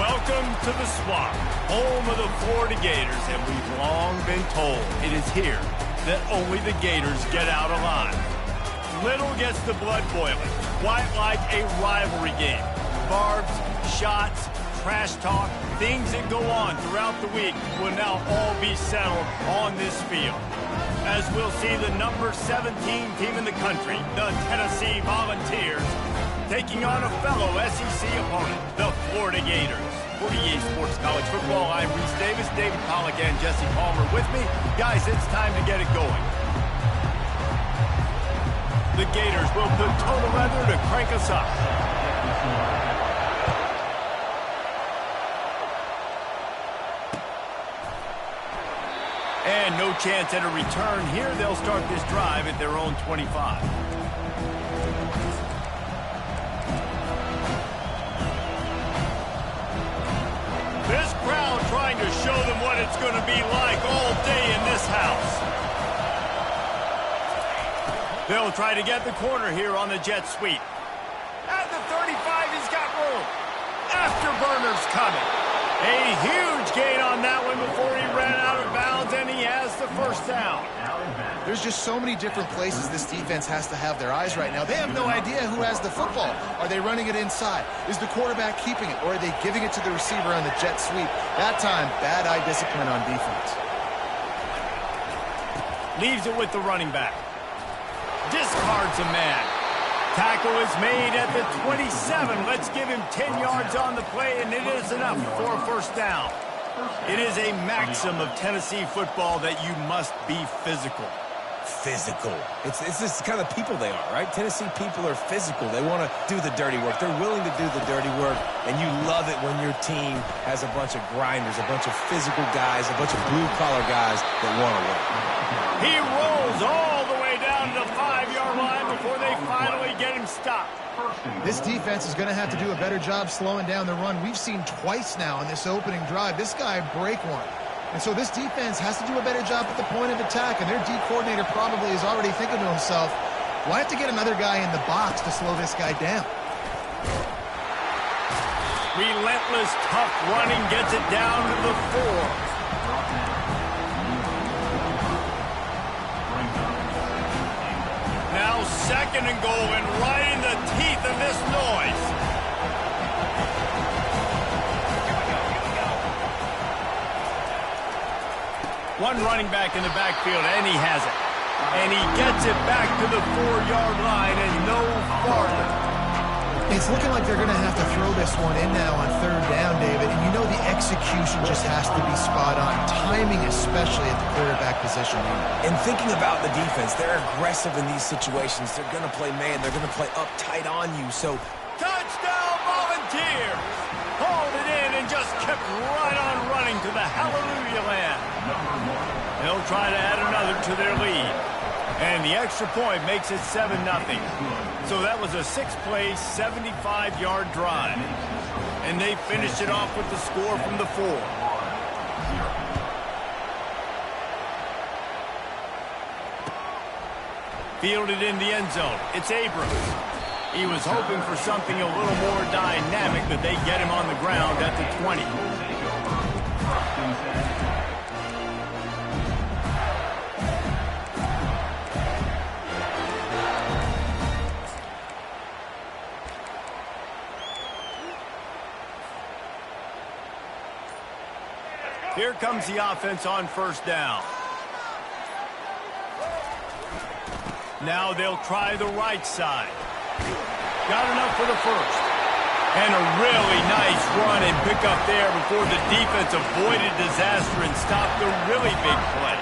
Welcome to the Swamp, home of the Florida Gators, and we've long been told it is here that only the Gators get out alive. Little gets the blood boiling, quite like a rivalry game. Barbs, shots, trash talk, things that go on throughout the week will now all be settled on this field. As we'll see the number 17 team in the country, the Tennessee Volunteers, taking on a fellow SEC opponent, the Florida Gators. For EA Sports College Football, I'm Reese Davis, David Pollack, and Jesse Palmer with me. Guys, it's time to get it going. The Gators will put total leather to crank us up. And no chance at a return here. They'll start this drive at their own 25. This crowd trying to show them what it's going to be like all day in this house. They'll try to get the corner here on the jet sweep. At the 35, he's got room. Afterburners coming. A huge gain on that one before he ran out of bounds, and he has the first down. There's just so many different places this defense has to have their eyes right now. They have no idea who has the football. Are they running it inside? Is the quarterback keeping it? Or are they giving it to the receiver on the jet sweep? That time, bad eye discipline on defense. Leaves it with the running back. Discards a man. Tackle is made at the 27. Let's give him 10 yards on the play, and it is enough for a first down. It is a maxim of Tennessee football that you must be physical. Physical. It's just the kind of people they are, right? Tennessee people are physical. They want to do the dirty work. They're willing to do the dirty work, and you love it when your team has a bunch of grinders, a bunch of physical guys, a bunch of blue-collar guys that want to work. He rolls all the way down to the 5-yard line before they finally get him stopped. This defense is going to have to do a better job slowing down the run. We've seen twice now in this opening drive this guy break one. And so this defense has to do a better job at the point of attack, and their D coordinator probably is already thinking to himself, well, I have to get another guy in the box to slow this guy down. Relentless, tough running gets it down to the 4. Now second and goal, and right in the teeth of this noise. One running back in the backfield, and he has it. And he gets it back to the 4-yard line and no farther. It's looking like they're going to have to throw this one in now on third down, David. And you know the execution just has to be spot on. Timing, especially at the quarterback position. And thinking about the defense, they're aggressive in these situations. They're going to play man. They're going to play up tight on you. So, touchdown, Volunteers! Hauled it in and just kept right on running to the hallelujah land. They'll try to add another to their lead. And the extra point makes it 7-0. So that was a 6-play, 75-yard drive. And they finished it off with the score from the 4. Fielded in the end zone. It's Abrams. He was hoping for something a little more dynamic, but they get him on the ground at the 20. Here comes the offense on first down. Now they'll try the right side. Got enough for the first. And a really nice run and pick up there before the defense avoided disaster and stopped a really big play.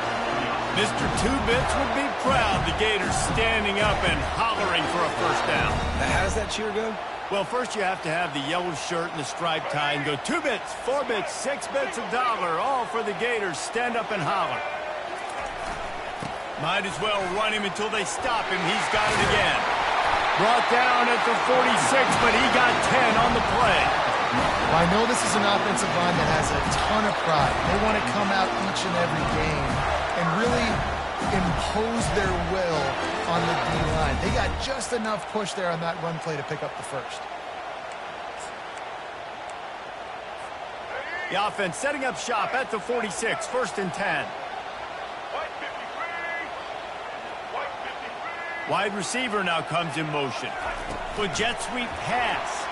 Mr. Two-Bits would be proud the Gators standing up and hollering for a first down. now how does that cheer go? Well, first you have to have the yellow shirt and the striped tie and go 2 bits, 4 bits, 6 bits, $1, all for the Gators. Stand up and holler. Might as well run him until they stop him. He's got it again. Brought down at the 46, but he got 10 on the play. Well, I know this is an offensive line that has a ton of pride. They want to come out each and every game and really impose their will on the D-line. They got just enough push there on that run play to pick up the first. The offense setting up shop at the 46, 1st and 10. Wide receiver now comes in motion. The jet sweep pass.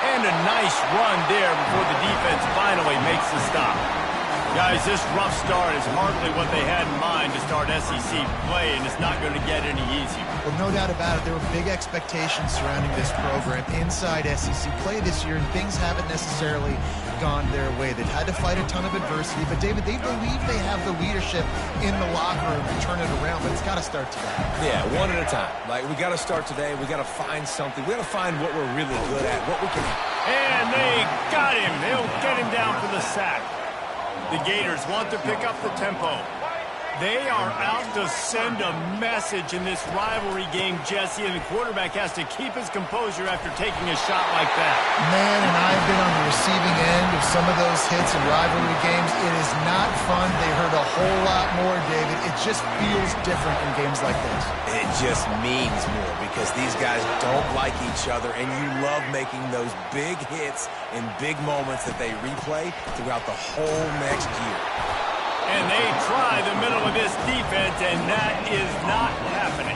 And a nice run there before the defense finally makes the stop. Guys, this rough start is hardly what they had in mind to start SEC play, and it's not going to get any easier. Well, no doubt about it. There were big expectations surrounding this program inside SEC play this year, and things haven't necessarily gone their way. They've had to fight a ton of adversity, but, David, they believe they have the leadership in the locker room to turn it around, but it's got to start today. Yeah, one at a time. Like, we got to start today. We got to find something. We got to find what we're really good at, what we can. And they got him. They'll get him down for the sack. The Gators want to pick up the tempo. They are out to send a message in this rivalry game, Jesse, and the quarterback has to keep his composure after taking a shot like that. Man, and I've been on the receiving end of some of those hits in rivalry games. It is not fun. They hurt a whole lot more, David. It just feels different in games like this. It just means more because these guys don't like each other, and you love making those big hits in big moments that they replay throughout the whole next year. And they try the middle of this defense, and that is not happening.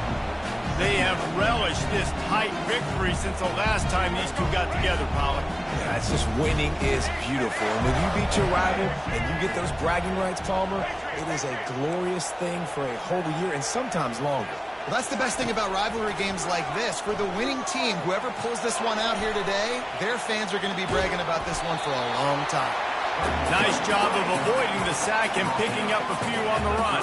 They have relished this tight victory since the last time these two got together, Pollard. Yeah, it's just winning is beautiful. And when you beat your rival and you get those bragging rights, Palmer, it is a glorious thing for a whole year and sometimes longer. Well, that's the best thing about rivalry games like this. For the winning team, whoever pulls this one out here today, their fans are going to be bragging about this one for a long time. Nice job of avoiding the sack and picking up a few on the run.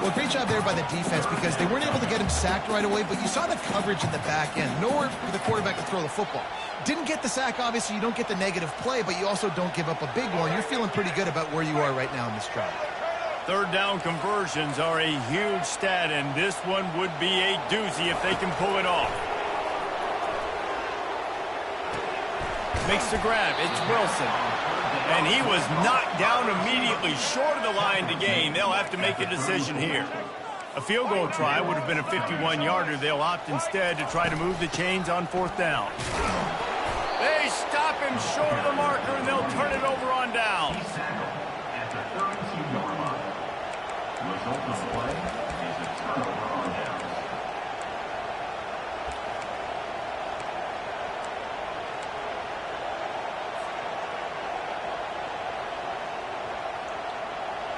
Well, great job there by the defense because they weren't able to get him sacked right away, but you saw the coverage in the back end. Nowhere for the quarterback to throw the football. Didn't get the sack, obviously. You don't get the negative play, but you also don't give up a big one. You're feeling pretty good about where you are right now in this drive. Third down conversions are a huge stat, and this one would be a doozy if they can pull it off. Makes the grab. It's Wilson. And he was knocked down immediately short of the line to gain. They'll have to make a decision here. A field goal try would have been a 51-yarder. They'll opt instead to try to move the chains on 4th down. They stop him short of the marker, and they'll turn it over on down. At the 32-yard line. The result of the play is a turnover on downs.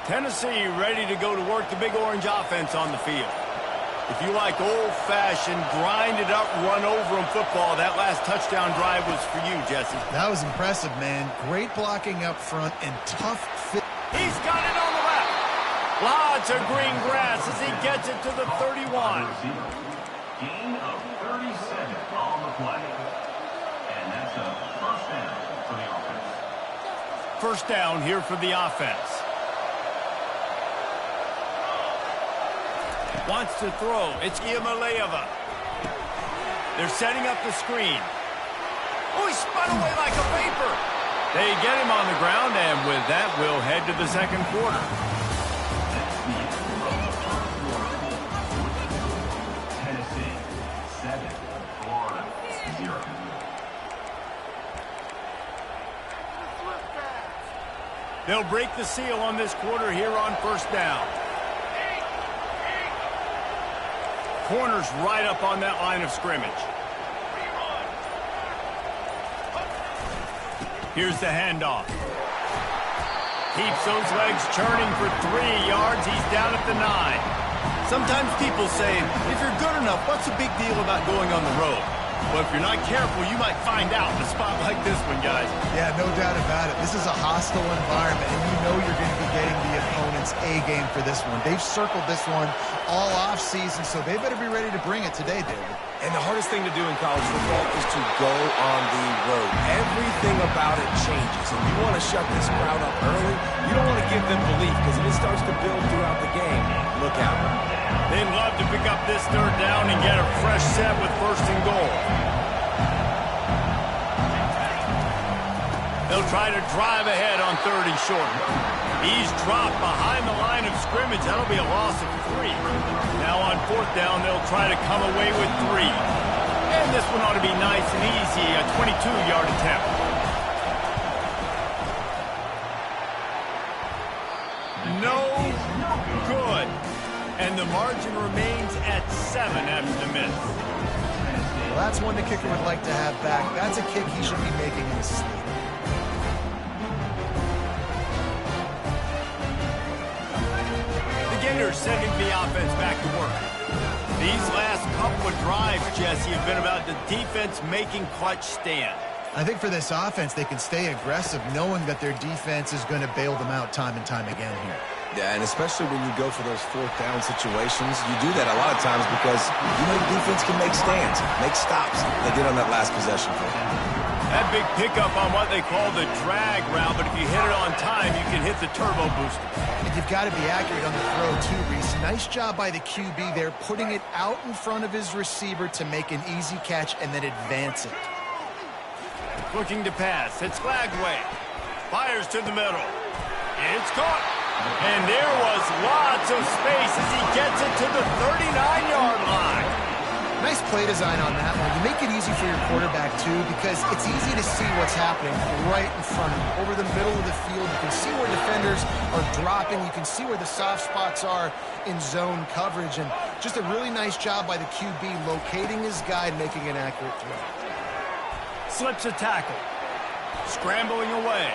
Tennessee ready to go to work the Big Orange offense on the field. If you like old-fashioned, grind-it-up, run-over-'em football, that last touchdown drive was for you, Jesse. That was impressive, man. Great blocking up front and tough fit. He's got it on the left. Lots of green grass as he gets it to the 31. Gain of 37 on the play. And that's a first down for the offense. First down here for the offense. Wants to throw. It's Iamaleava. They're setting up the screen. Oh, he spun away like a vapor. They get him on the ground, and with that, we'll head to the second quarter. Tennessee 7, Florida 0. They'll break the seal on this quarter here on first down. Corners right up on that line of scrimmage. Here's the handoff. Keeps those legs churning for 3 yards. He's down at the 9. Sometimes people say, if you're good enough, what's the big deal about going on the road? Well, if you're not careful, you might find out in a spot like this one, guys. Yeah, no doubt about it. This is a hostile environment, and you know you're going to be getting the opponent's A-game for this one. They've circled this one all off-season, so they better be ready to bring it today, David. And the hardest thing to do in college football is to go on the road. Everything about it changes, and you want to shut this crowd up early. You don't want to give them belief, because if it starts to build throughout the game, look out. They'd love to pick up this third down and get a fresh set with first and goal. They'll try to drive ahead on 3rd and short. He's dropped behind the line of scrimmage. That'll be a loss of 3. Now on 4th down, they'll try to come away with 3. And this one ought to be nice and easy, a 22-yard attempt. No good. And the margin remains at 7 after the miss. Well, that's one the kicker would like to have back. That's a kick he should be making in his sleep. The Gators sending the offense back to work. These last couple of drives, Jesse, have been about the defense making clutch stand. I think for this offense, they can stay aggressive knowing that their defense is going to bail them out time and time again here. Yeah, and especially when you go for those fourth down situations, you do that a lot of times because you know the defense can make stands, make stops. They did on that last possession. That big pickup on what they call the drag route, but if you hit it on time, you can hit the turbo booster. And you've got to be accurate on the throw too, Reese. Nice job by the QB there, putting it out in front of his receiver to make an easy catch and then advance it. Looking to pass. It's Lagway. Fires to the middle. It's caught. And there was lots of space as he gets it to the 39-yard line. Nice play design on that one. You make it easy for your quarterback, too, because it's easy to see what's happening right in front of him. Over the middle of the field, you can see where defenders are dropping. You can see where the soft spots are in zone coverage. And just a really nice job by the QB locating his guy and making an accurate throw. Slips a tackle. Scrambling away.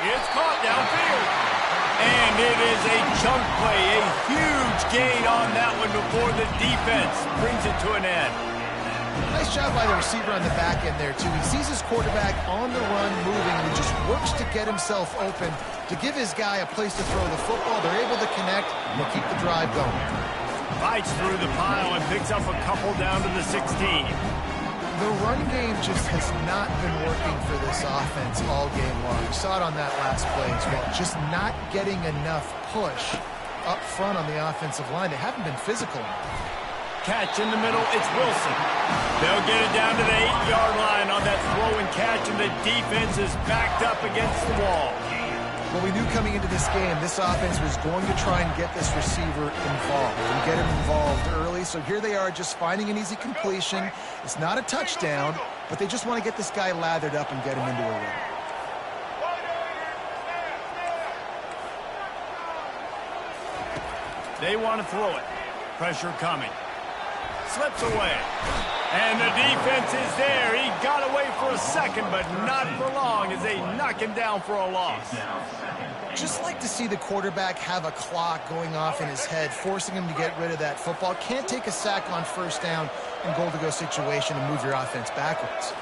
It's caught downfield. And it is a chunk play, a huge gain on that one before the defense brings it to an end. Nice job by the receiver on the back end there, too. He sees his quarterback on the run moving, and he just works to get himself open to give his guy a place to throw the football. They're able to connect and they'll keep the drive going. Fights through the pile and picks up a couple down to the 16. The run game just has not been working for this offense all game long. We saw it on that last play as well. Just not getting enough push up front on the offensive line. They haven't been physical enough. Catch in the middle, it's Wilson. They'll get it down to the 8-yard line on that throw and catch, and the defense is backed up against the wall. Well, we knew coming into this game, this offense was going to try and get this receiver involved and get him involved early. So here they are just finding an easy completion. It's not a touchdown, but they just want to get this guy lathered up and get him into a run. They want to throw it. Pressure coming. Slips away. And the defense is there. He got away for a second, but not for long as they knock him down for a loss. Just like to see the quarterback have a clock going off in his head, forcing him to get rid of that football. Can't take a sack on first down and goal-to-go situation and move your offense backwards.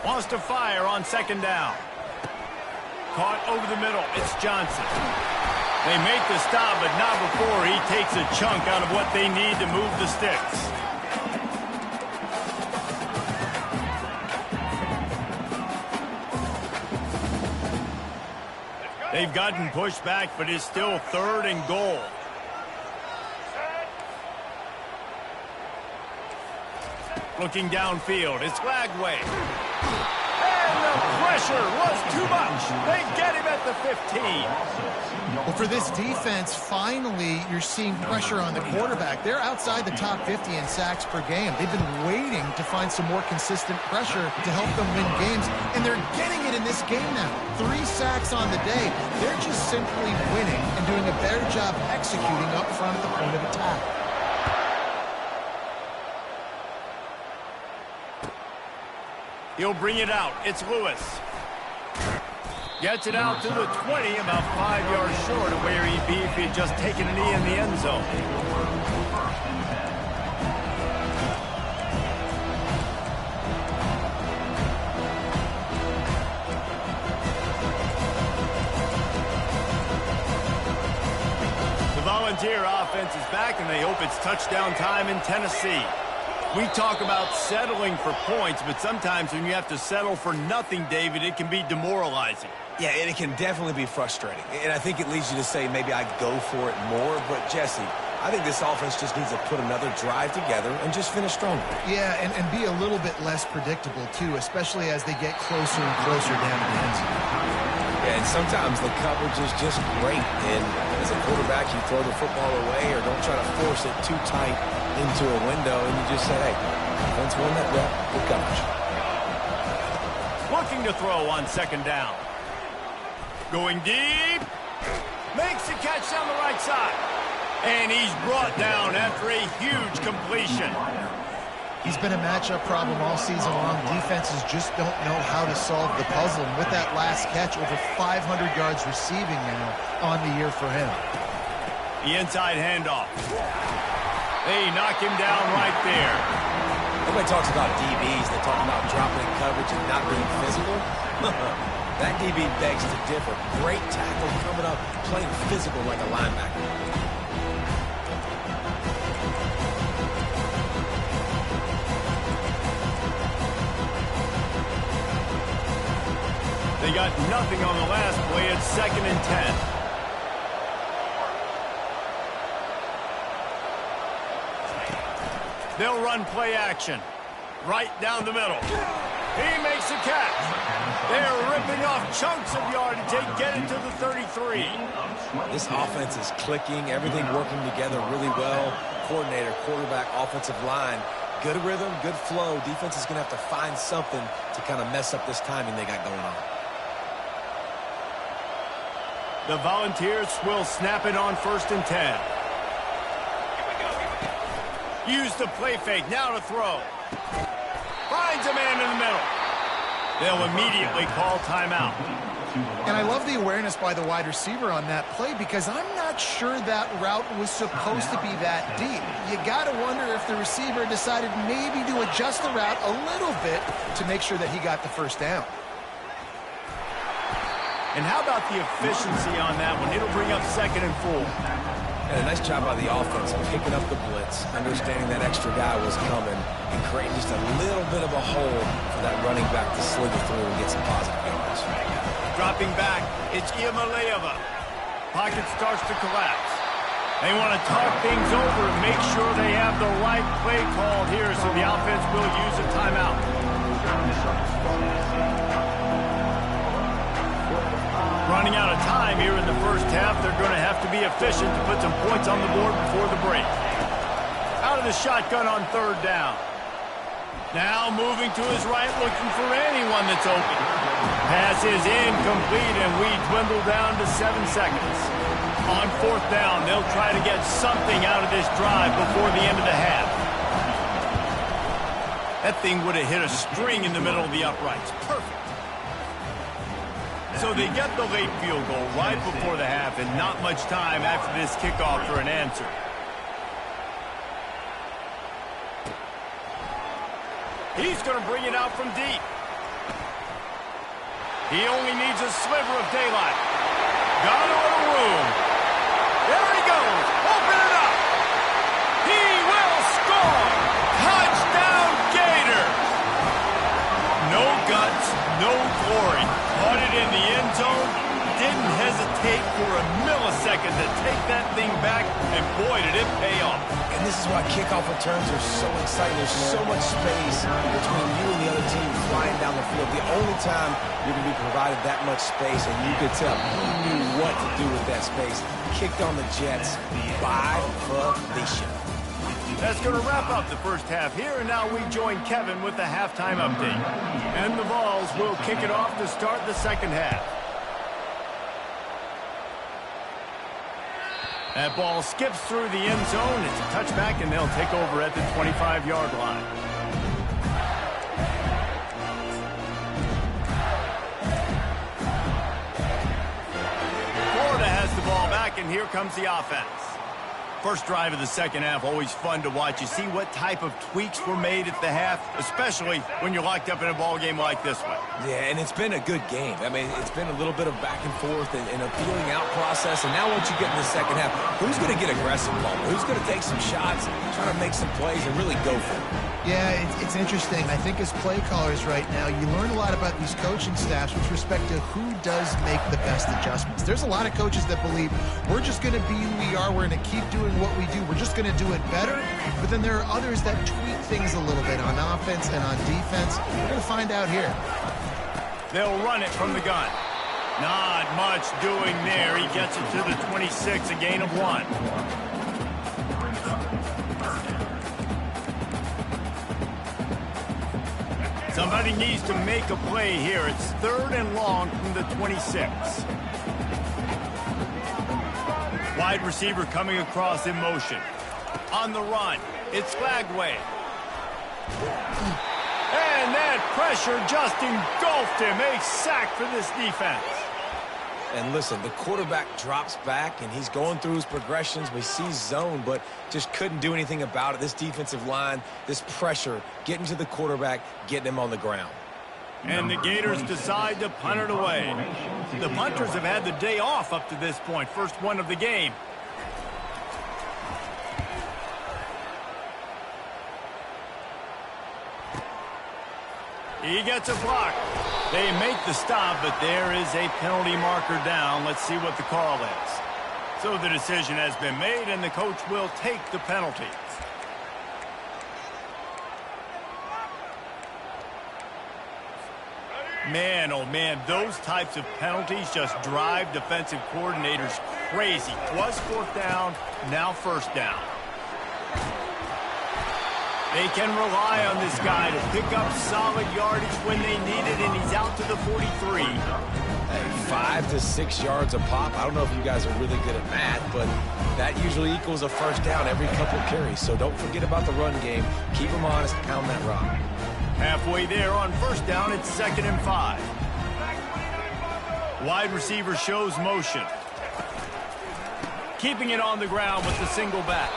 Wants to fire on second down. Caught over the middle. It's Johnson. They make the stop, but not before he takes a chunk out of what they need to move the sticks. They've gotten pushed back, but it's still 3rd and goal. Looking downfield, it's Lagway. And the pressure was too much. They get him at the 15. Well, for this defense, finally, you're seeing pressure on the quarterback. They're outside the top 50 in sacks per game. They've been waiting to find some more consistent pressure to help them win games, and they're getting it in this game now. 3 sacks on the day. They're just simply winning and doing a better job executing up front at the point of attack. He'll bring it out. It's Lewis. Gets it out to the 20, about 5 yards short of where he'd be if he had just taken a knee in the end zone. The Volunteer offense is back, and they hope it's touchdown time in Tennessee. We talk about settling for points, but sometimes when you have to settle for nothing, David, it can be demoralizing. Yeah, and it can definitely be frustrating. And I think it leads you to say maybe I go for it more. But, Jesse, I think this offense just needs to put another drive together and just finish stronger. Yeah, and be a little bit less predictable, too, especially as they get closer and closer down to the end zone. Yeah, and sometimes the coverage is just great. And as a quarterback, you throw the football away or don't try to force it too tight into a window, and you just say, hey, Defense won that rep. Good coverage. Looking to throw on second down. Going deep. Makes the catch down the right side. And he's brought down after a huge completion. He's been a matchup problem all season long. Defenses just don't know how to solve the puzzle. And with that last catch, over 500 yards receiving now on the year for him. The inside handoff. They knock him down right there. Everybody talks about DBs. They talk about dropping coverage and not being physical. That DB begs to differ. Great tackle coming up, playing physical like a linebacker. They got nothing on the last play. It's 2nd and 10. They'll run play action. Right down the middle. He makes the catch. They're ripping off chunks of yardage. They get it to the 33. This offense is clicking. Everything working together really well. Coordinator, quarterback, offensive line. Good rhythm, good flow. Defense is going to have to find something to kind of mess up this timing they got going on. The Volunteers will snap it on 1st and 10. Use the play fake. Now to throw. Finds a man in the middle. They'll immediately call timeout. And I love the awareness by the wide receiver on that play because I'm not sure that route was supposed to be that deep. You got to wonder if the receiver decided maybe to adjust the route a little bit to make sure that he got the first down. And how about the efficiency on that one? It'll bring up 2nd and 4. And a nice job by the offense picking up the blitz, understanding that extra guy was coming, and creating just a little bit of a hole for that running back to slither through and get some positive yards. Dropping back, it's Iamaleava. Pocket starts to collapse. They want to talk things over and make sure they have the right play called here, so the offense will use a timeout. Running out of time here in the first half. They're going to have to be efficient to put some points on the board before the break. Out of the shotgun on 3rd down. Now moving to his right, looking for anyone that's open. Pass is incomplete, and we dwindle down to 7 seconds. On 4th down, they'll try to get something out of this drive before the end of the half. That thing would have hit a string in the middle of the uprights. Perfect. So they get the late field goal right before the half and not much time after this kickoff for an answer. He's going to bring it out from deep. He only needs a sliver of daylight. Got a little room. There he goes. Open it up. He will score. Touchdown Gators. No guts, no glory. Caught it in the end zone. Didn't hesitate for a millisecond to take that thing back, and boy, did it pay off. And this is why kickoff returns are so exciting. There's so much space between you and the other team flying down the field. The only time you're going to be provided that much space, and you could tell he knew what to do with that space. Kicked on the Jets by volition. That's going to wrap up the first half here, and now we join Kevin with the halftime update. And the Vols will kick it off to start the second half. That ball skips through the end zone. It's a touchback, and they'll take over at the 25-yard line. Florida has the ball back, and here comes the offense. First drive of the second half, always fun to watch. You see what type of tweaks were made at the half, especially when you're locked up in a ball game like this one. Yeah, and it's been a good game. I mean, it's been a little bit of back and forth and a feeling out process. And now once you get in the second half, who's going to get aggressive, Paul? Who's going to take some shots, try to make some plays, and really go for it? Yeah, it's interesting. I think as play callers right now, you learn a lot about these coaching staffs with respect to who does make the best adjustments. There's a lot of coaches that believe we're just going to be who we are. We're going to keep doing what we do. We're just going to do it better. But then there are others that tweak things a little bit on offense and on defense. We're going to find out here. They'll run it from the gun. Not much doing there. He gets it to the 26, a gain of 1. Somebody needs to make a play here. It's 3rd and long from the 26. Wide receiver coming across in motion. On the run, it's Flagway. And that pressure just engulfed him. A sack for this defense. And listen, the quarterback drops back, and he's going through his progressions. We see zone, but just couldn't do anything about it. This defensive line, this pressure, getting to the quarterback, getting him on the ground. And the Gators decide to punt it away. The punters have had the day off up to this point. First one of the game. He gets a block. They make the stop, but there is a penalty marker down. Let's see what the call is. So the decision has been made, and the coach will take the penalty. Man, oh man, those types of penalties just drive defensive coordinators crazy. It was 4th down, now 1st down. They can rely on this guy to pick up solid yardage when they need it, and he's out to the 43. Hey, 5 to 6 yards a pop. I don't know if you guys are really good at math, but that usually equals a 1st down every couple carries. So don't forget about the run game. Keep them honest, pound that rock. Halfway there on 1st down, it's 2nd and 5. Wide receiver shows motion. Keeping it on the ground with the single back.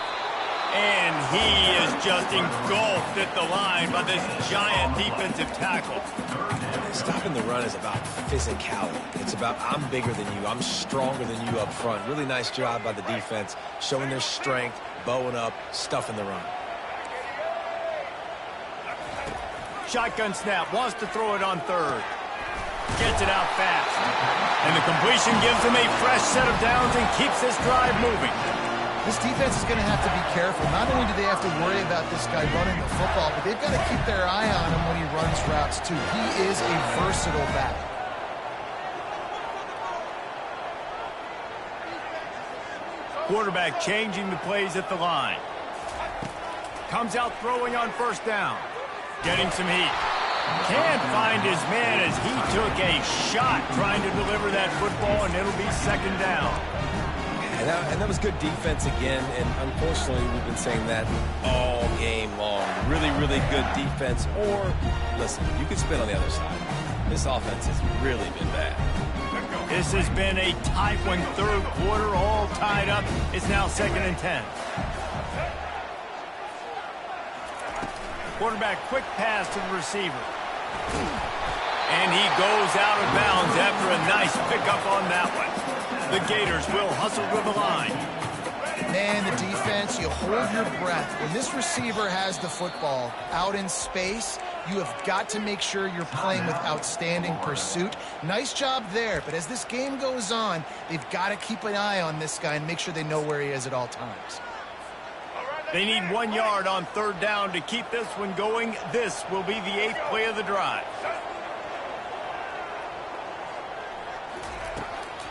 And he is just engulfed at the line by this giant defensive tackle. Stopping the run is about physicality. It's about I'm bigger than you. I'm stronger than you up front. Really nice job by the defense, showing their strength, bowing up, stuffing the run. Shotgun snap, wants to throw it on 3rd. Gets it out fast. And the completion gives him a fresh set of downs and keeps this drive moving. This defense is going to have to be careful. Not only do they have to worry about this guy running the football, but they've got to keep their eye on him when he runs routes, too. He is a versatile back. Quarterback changing the plays at the line. Comes out throwing on 1st down. Getting some heat. Can't find his man as he took a shot trying to deliver that football, and it'll be 2nd down. And that was good defense again, and unfortunately we've been saying that all game long. Really, really good defense. Or, listen, you could spin on the other side. This offense has really been bad. This has been a tight one, 3rd quarter, all tied up. It's now 2nd and 10. Quarterback quick pass to the receiver. And he goes out of bounds after a nice pickup on that one. The Gators will hustle to the line. Man, the defense, you hold your breath. When this receiver has the football out in space, you have got to make sure you're playing with outstanding pursuit. Nice job there, but as this game goes on, they've got to keep an eye on this guy and make sure they know where he is at all times. They need 1 yard on 3rd down to keep this one going. This will be the 8th play of the drive.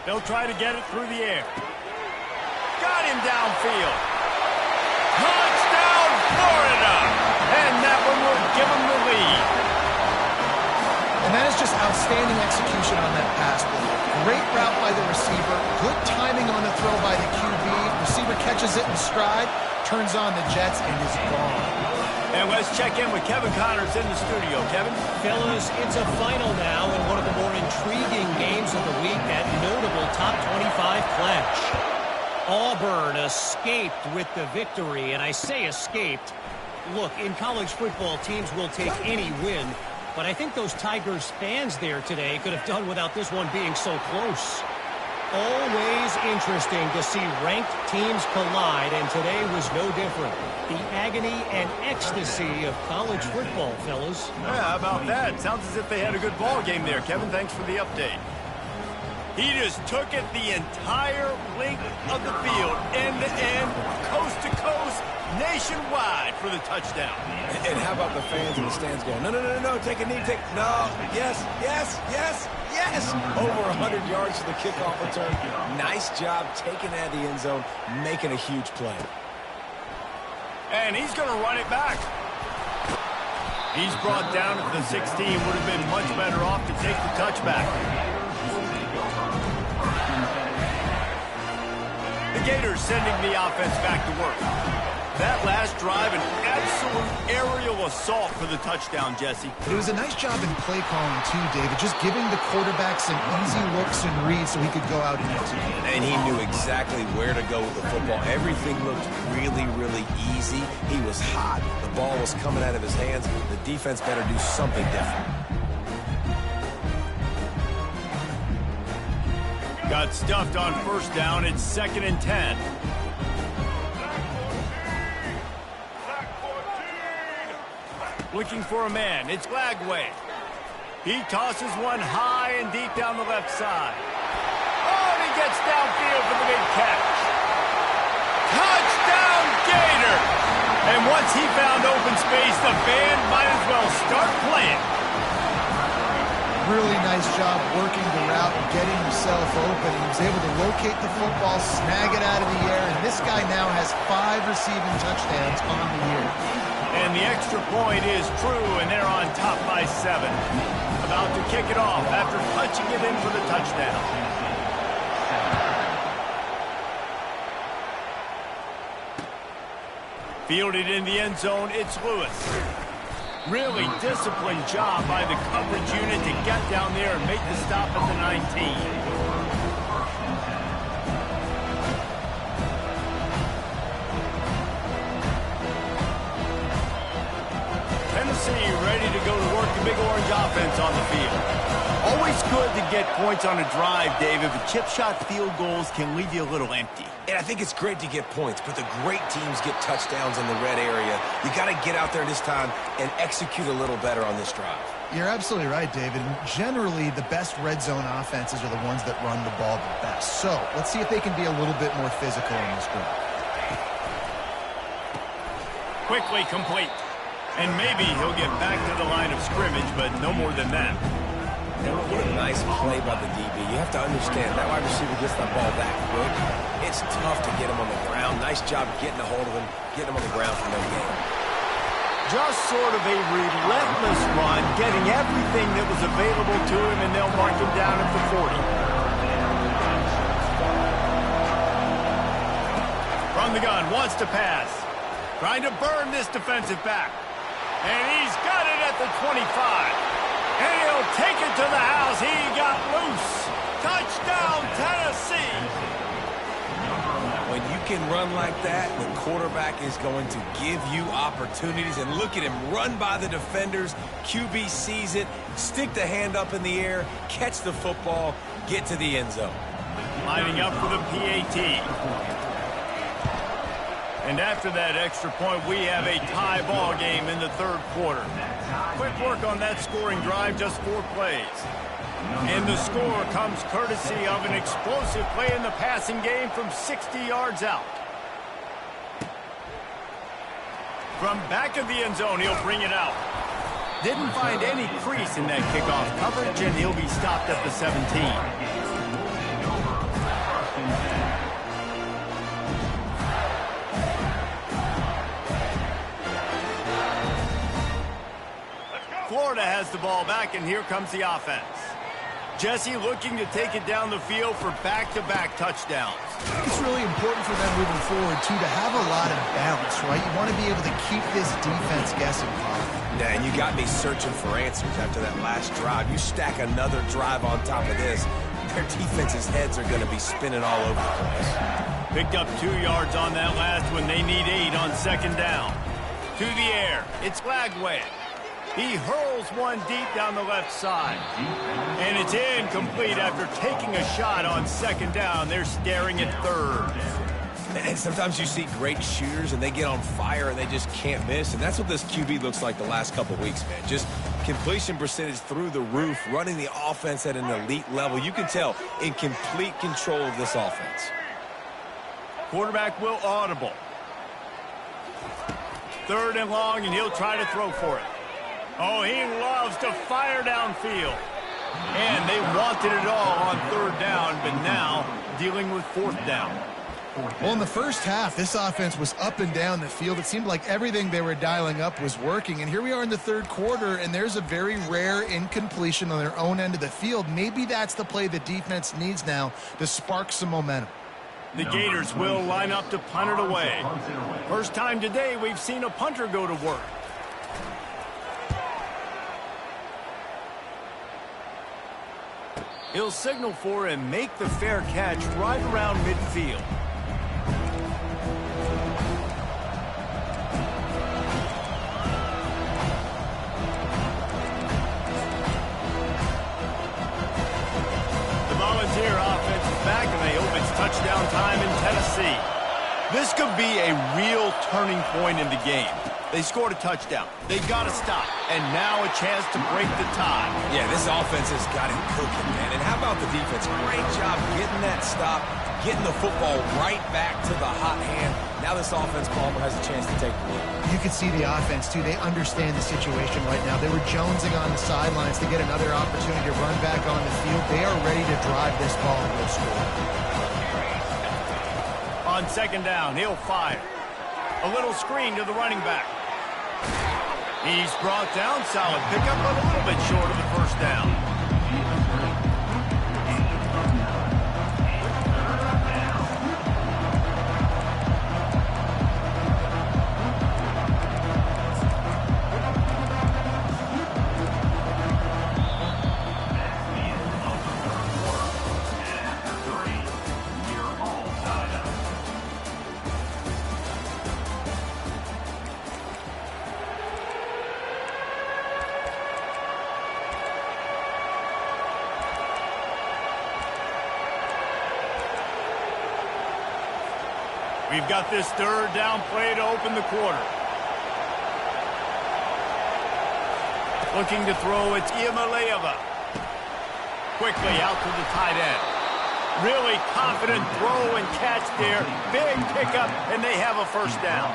They'll try to get it through the air. Got him downfield. Touchdown, Florida! And that one will give them the lead. And that is just outstanding execution on that pass play. Great route by the receiver. Good timing on the throw by the QB. Receiver catches it in stride, turns on the jets, and is gone. And let's check in with Kevin Connors in the studio. Kevin? Fellas, it's a final now in one of the more intriguing games of the week, that notable top 25 clash. Auburn escaped with the victory, and I say escaped. Look, in college football, teams will take any win, but I think those Tigers fans there today could have done without this one being so close. Always interesting to see ranked teams collide, and today was no different. The agony and ecstasy of college football, fellas. Yeah, how about that? Sounds as if they had a good ball game there. Kevin, thanks for the update. He just took it the entire length of the field, end to end, coast to coast, nationwide for the touchdown. And how about the fans in the stands going, no, no, no, no, no, take a knee, no, yes, yes, yes, yes. Over 100 yards to the kickoff return. Nice job taking that in the end zone, making a huge play. And he's going to run it back. He's brought down at the 16. Would have been much better off to take the touchback. The Gators sending the offense back to work. That last drive, an absolute aerial assault for the touchdown, Jesse. It was a nice job in play calling too, David, just giving the quarterback some easy looks and reads so he could go out and execute. And he knew exactly where to go with the football. Everything looked really, really easy. He was hot. The ball was coming out of his hands. The defense better do something different. Got stuffed on first down. It's 2nd and 10. Looking for a man. It's Lagway. He tosses one high and deep down the left side. Oh, and he gets downfield for the big catch. Touchdown, Gator! And once he found open space, the band might as well start playing. Really nice job working the route and getting himself open. He was able to locate the football, snag it out of the air, and this guy now has 5 receiving touchdowns on the year. And the extra point is true, and they're on top by 7. About to kick it off after punching it in for the touchdown. Fielded in the end zone, it's Lewis. Really disciplined job by the coverage unit to get down there and make the stop at the 19. Ready to go to work the big orange offense on the field. Always good to get points on a drive, David, but chip shot field goals can leave you a little empty. And I think it's great to get points, but the great teams get touchdowns in the red area. You got to get out there this time and execute a little better on this drive. You're absolutely right, David. Generally, the best red zone offenses are the ones that run the ball the best. So let's see if they can be a little bit more physical in this drive. Quickly complete. And maybe he'll get back to the line of scrimmage, but no more than that. What a nice play by the DB. You have to understand, that wide receiver gets that ball that quick. It's tough to get him on the ground. Nice job getting a hold of him, getting him on the ground for no gain. Just sort of a relentless run, getting everything that was available to him, and they'll mark him down at the 40. From the gun, wants to pass. Trying to burn this defensive back. And he's got it at the 25. And he'll take it to the house. He got loose. Touchdown, Tennessee. When you can run like that, the quarterback is going to give you opportunities. And look at him run by the defenders. QB sees it, stick the hand up in the air, catch the football, get to the end zone. Lining up for the PAT. And after that extra point, we have a tie ball game in the 3rd quarter. Quick work on that scoring drive, just 4 plays. And the score comes courtesy of an explosive play in the passing game from 60 yards out. From back of the end zone, he'll bring it out. Didn't find any crease in that kickoff coverage, and he'll be stopped at the 17. Florida has the ball back, and here comes the offense. Jesse looking to take it down the field for back-to-back touchdowns. I think it's really important for them moving forward, too, to have a lot of balance, right? You want to be able to keep this defense guessing. Yeah, and you got me searching for answers after that last drive. You stack another drive on top of this, their defense's heads are going to be spinning all over the place. Picked up 2 yards on that last one. They need 8 on 2nd down. To the air. It's Lagway. He hurls one deep down the left side. And it's incomplete after taking a shot on 2nd down. They're staring at 3rd. And sometimes you see great shooters and they get on fire and they just can't miss. And that's what this QB looks like the last couple weeks, man. Just completion percentage through the roof, running the offense at an elite level. You can tell in complete control of this offense. Quarterback will audible. 3rd and long, and he'll try to throw for it. Oh, he loves to fire downfield. And they wanted it all on 3rd down, but now dealing with 4th down. Well, in the first half, this offense was up and down the field. It seemed like everything they were dialing up was working. And here we are in the third quarter, and there's a very rare incompletion on their own end of the field. Maybe that's the play the defense needs now to spark some momentum. The Gators will line up to punt it away. First time today we've seen a punter go to work. He'll signal for and make the fair catch right around midfield. The Volunteer offense is back, and they hope it's touchdown time in Tennessee. This could be a real turning point in the game. They scored a touchdown. They got to stop. And now a chance to break the tie. Yeah, this offense has got it cooking, man. And how about the defense? Great job getting that stop, getting the football right back to the hot hand. Now this offense, Palmer, has a chance to take the lead. You can see the offense, too. They understand the situation right now. They were jonesing on the sidelines to get another opportunity to run back on the field. They are ready to drive this ball and go score. On second down, he'll fire. A little screen to the running back. He's brought down. Solid pickup, but a little bit short of the first down. We've got this third down play to open the quarter. Looking to throw, it's Iamaleava. Quickly out to the tight end. Really confident throw and catch there. Big pickup, and they have a first down.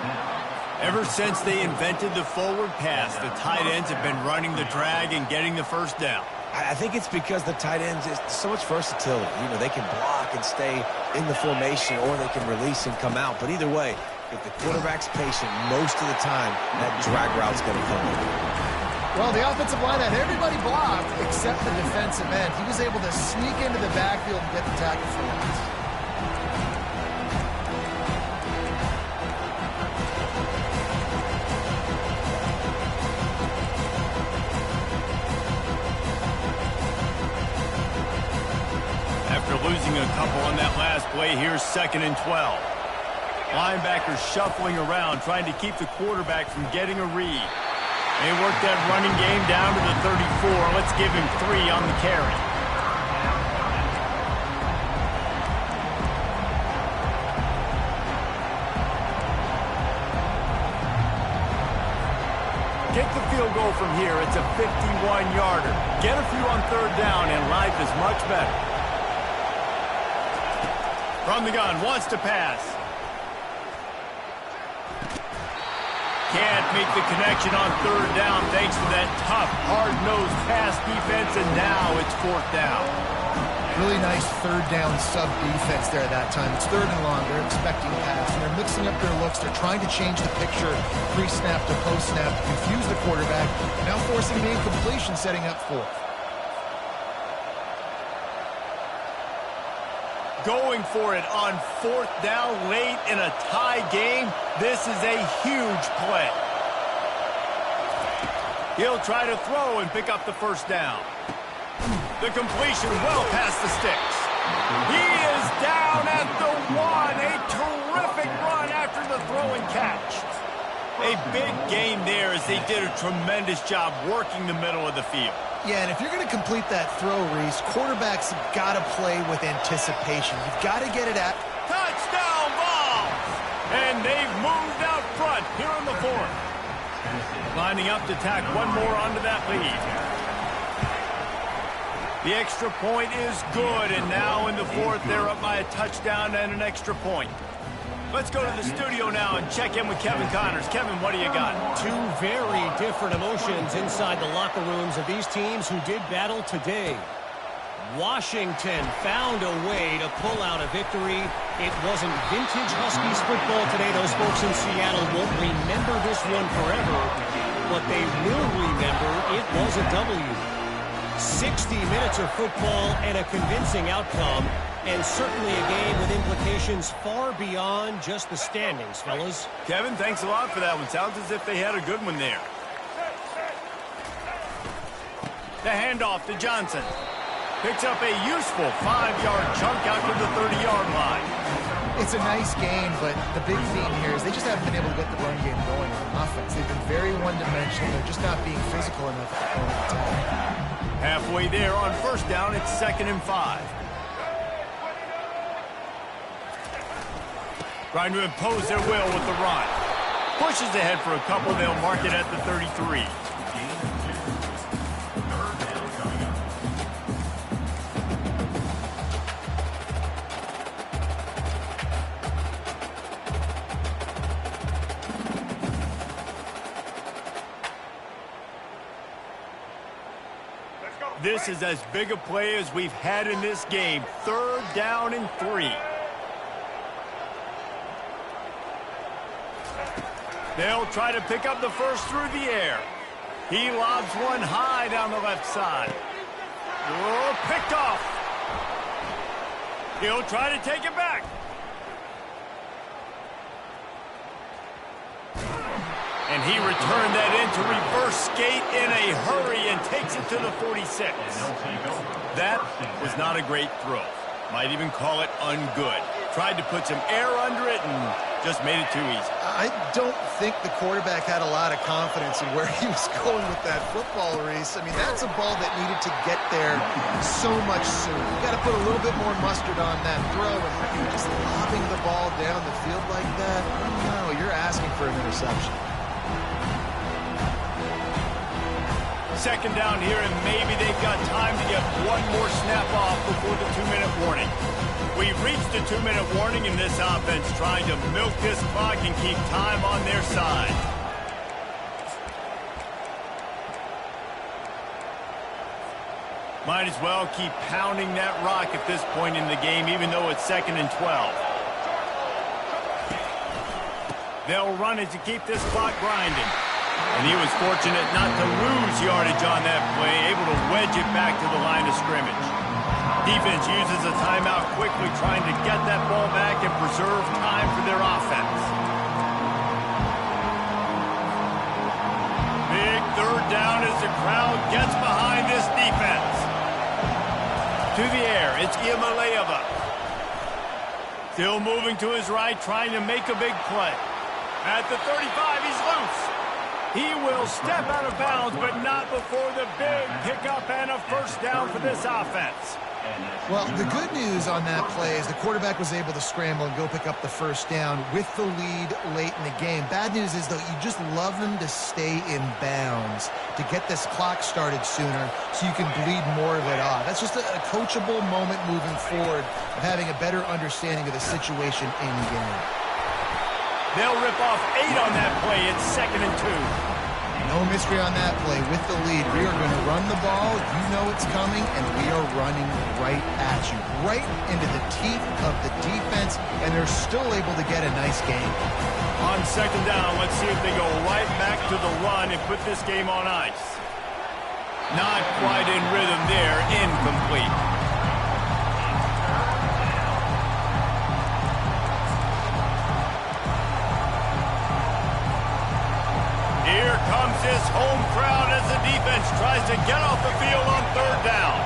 Ever since they invented the forward pass, the tight ends have been running the drag and getting the first down. I think it's because the tight ends is so much versatility. You know, they can block and stay in the formation, or they can release and come out. But either way, if the quarterback's patient, most of the time, that drag route's going to come in. Well, the offensive line had everybody blocked except the defensive end. He was able to sneak into the backfield and get the tackle for once. Losing a couple on that last play. Here's 2nd and 12. Linebackers shuffling around, trying to keep the quarterback from getting a read. They work that running game down to the 34. Let's give him 3 on the carry. Kick the field goal from here. It's a 51-yarder. Get a few on third down, and life is much better. From the gun, wants to pass. Can't make the connection on third down thanks to that tough, hard-nosed pass defense, and now it's 4th down. Really nice third down sub-defense there at that time. It's 3rd and long. They're expecting pass, and they're mixing up their looks. They're trying to change the picture pre-snap to post-snap to confuse the quarterback, now forcing the incompletion, setting up 4th. Going for it on 4th down late in a tie game. This is a huge play. He'll try to throw and pick up the first down. The completion well past the sticks. He is down at the 1. A terrific run after the throw and catch. A big gain there as they did a tremendous job working the middle of the field. Yeah, and if you're going to complete that throw, Reese, quarterbacks have got to play with anticipation. You've got to get it at... Touchdown ball! And they've moved out front here in the 4th. Lining up to tack one more onto that lead. The extra point is good, and now in the 4th, they're up by a touchdown and an extra point. Let's go to the studio now and check in with Kevin Connors. Kevin, what do you got? 2 very different emotions inside the locker rooms of these teams who did battle today. Washington found a way to pull out a victory It wasn't vintage Huskies football today. Those folks in Seattle won't remember this one forever, but they will remember it was a W. 60 minutes of football and a convincing outcome, and certainly a game with implications far beyond just the standings, fellas. Kevin, thanks a lot for that one. Sounds as if they had a good one there. The handoff to Johnson. Picks up a useful 5-yard chunk out to the 30-yard line. It's a nice game, but the big theme here is they just haven't been able to get the run game going on offense. They've been very one-dimensional. They're just not being physical enough at the point of attack. Halfway there on first down, it's 2nd and 5. Trying to impose their will with the run. Pushes ahead for a couple. They'll mark it at the 33. This is as big a play as we've had in this game. 3rd down and 3. They'll try to pick up the first through the air. He lobs one high down the left side. Oh, picked off. He'll try to take it back. And he returned that into reverse skate in a hurry and takes it to the 46. That was not a great throw. Might even call it ungood. Tried to put some air under it and just made it too easy. I don't think the quarterback had a lot of confidence in where he was going with that football, Reese. I mean, that's a ball that needed to get there so much sooner. You got to put a little bit more mustard on that throw, and just lobbing the ball down the field like that, no, you're asking for an interception. 2nd down here, and maybe they've got time to get one more snap off before the 2-minute warning. We've reached the 2-minute warning, and this offense trying to milk this clock and keep time on their side. Might as well keep pounding that rock at this point in the game, even though it's 2nd and 12. They'll run it to keep this clock grinding. And he was fortunate not to lose yardage on that play, able to wedge it back to the line of scrimmage. Defense uses a timeout quickly, trying to get that ball back and preserve time for their offense. Big 3rd down as the crowd gets behind this defense. To the air, it's Iamaleava. Still moving to his right, trying to make a big play. At the 35, he's loose. He will step out of bounds, but not before the big pickup and a first down for this offense. Well, the good news on that play is the quarterback was able to scramble and go pick up the first down with the lead late in the game. Bad news is, though, you just love them to stay in bounds to get this clock started sooner so you can bleed more of it off. That's just a coachable moment moving forward of having a better understanding of the situation in game. They'll rip off 8 on that play. It's 2nd and 2. No mystery on that play. With the lead, we are going to run the ball. You know it's coming, and we are running right at you, right into the teeth of the defense, and they're still able to get a nice game. On 2nd down, let's see if they go right back to the run and put this game on ice. Not quite in rhythm there. Incomplete. Here comes this home crowd as the defense tries to get off the field on 3rd down.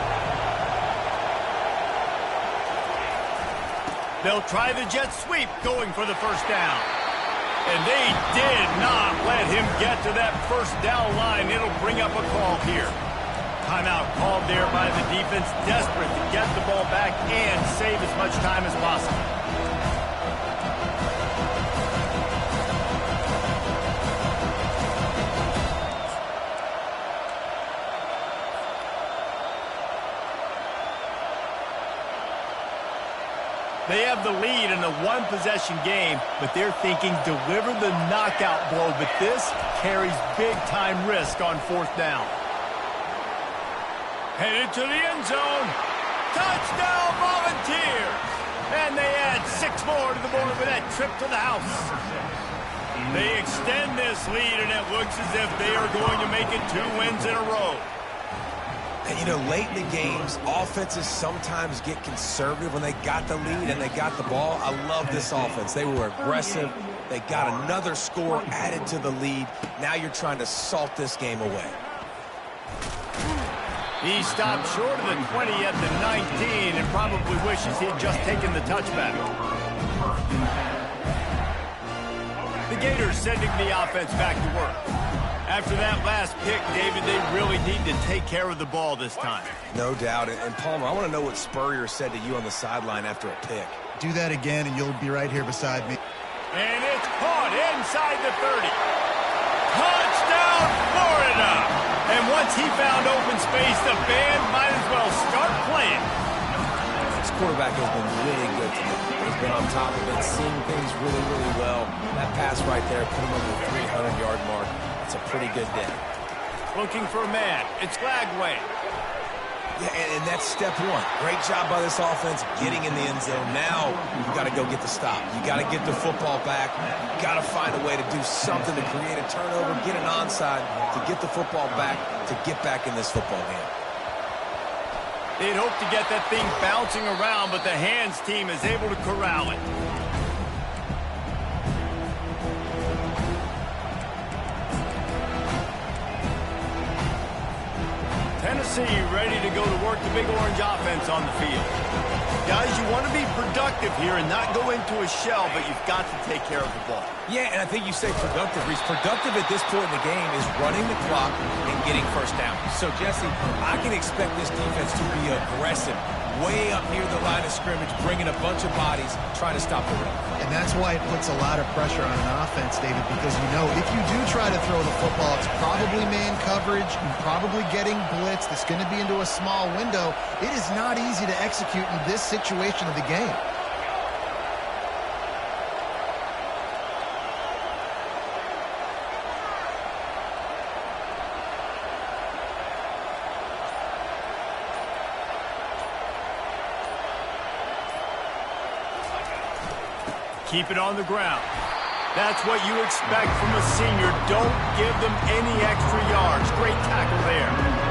They'll try the jet sweep going for the first down. And they did not let him get to that first down line. It'll bring up a call here. Timeout called there by the defense, desperate to get the ball back and save as much time as possible. They have the lead in a one-possession game, but they're thinking deliver the knockout blow, but this carries big-time risk on 4th down. Headed to the end zone. Touchdown, Volunteers! And they add 6 more to the board with that trip to the house. They extend this lead, and it looks as if they are going to make it 2 wins in a row. And, you know, late in the games, offenses sometimes get conservative when they got the lead and they got the ball. I love this offense. They were aggressive. They got another score added to the lead. Now you're trying to salt this game away. He stopped short of the 20 at the 19 and probably wishes he had just taken the touchback. The Gators sending the offense back to work. After that last pick, David, they really need to take care of the ball this time. No doubt. And Palmer, I want to know what Spurrier said to you on the sideline after a pick. Do that again, and you'll be right here beside me. And it's caught inside the 30. Touchdown, Florida! And once he found open space, the band might as well start playing. This quarterback has been really good today. He's been on top of it, seeing things really, really well. That pass right there put him over the 300-yard mark. It's a pretty good day. Looking for a man. It's Flagway. Yeah, and that's step one. Great job by this offense getting in the end zone. Now you got to go get the stop. You got to get the football back. You got to find a way to do something to create a turnover, get an onside, to get the football back, to get back in this football game. They'd hope to get that thing bouncing around, but the hands team is able to corral it. Tennessee ready to go to work the Big Orange offense on the field. Guys, you want to be productive here and not go into a shell, but you've got to take care of the ball. Yeah, and I think you say productive, Reese. Productive at this point in the game is running the clock and getting first down. So, Jesse, I can expect this defense to be aggressive, way up near the line of scrimmage, bringing a bunch of bodies, trying to stop the run. And that's why it puts a lot of pressure on an offense, David, because you know if you do try to throw the football, it's probably man coverage, you're probably getting blitzed, it's going to be into a small window. It is not easy to execute in this situation of the game. Keep it on the ground. That's what you expect from a senior. Don't give them any extra yards. Great tackle there.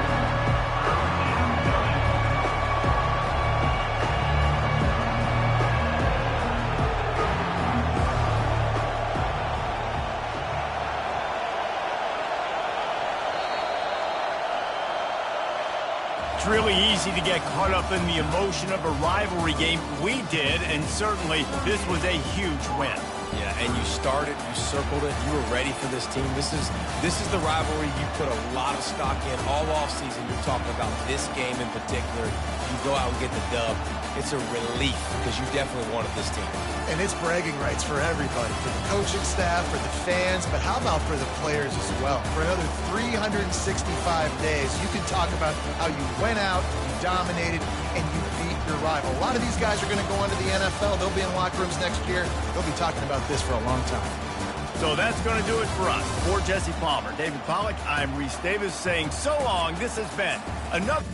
It's really easy to get caught up in the emotion of a rivalry game. We did, and certainly this was a huge win. Yeah, and you started, you circled it, you were ready for this team. This is the rivalry you put a lot of stock in all offseason. You're talking about this game in particular. You go out and get the dub. It's a relief because you definitely wanted this team. And it's bragging rights for everybody, for the coaching staff, for the fans, but how about for the players as well? For another 365 days, you can talk about how you went out, you dominated, and you beat your rival. A lot of these guys are going to go on to the NFL. They'll be in locker rooms next year. They'll be talking about this for a long time. So that's going to do it for us. For Jesse Palmer, David Pollack, I'm Reese Davis saying so long. This has been another...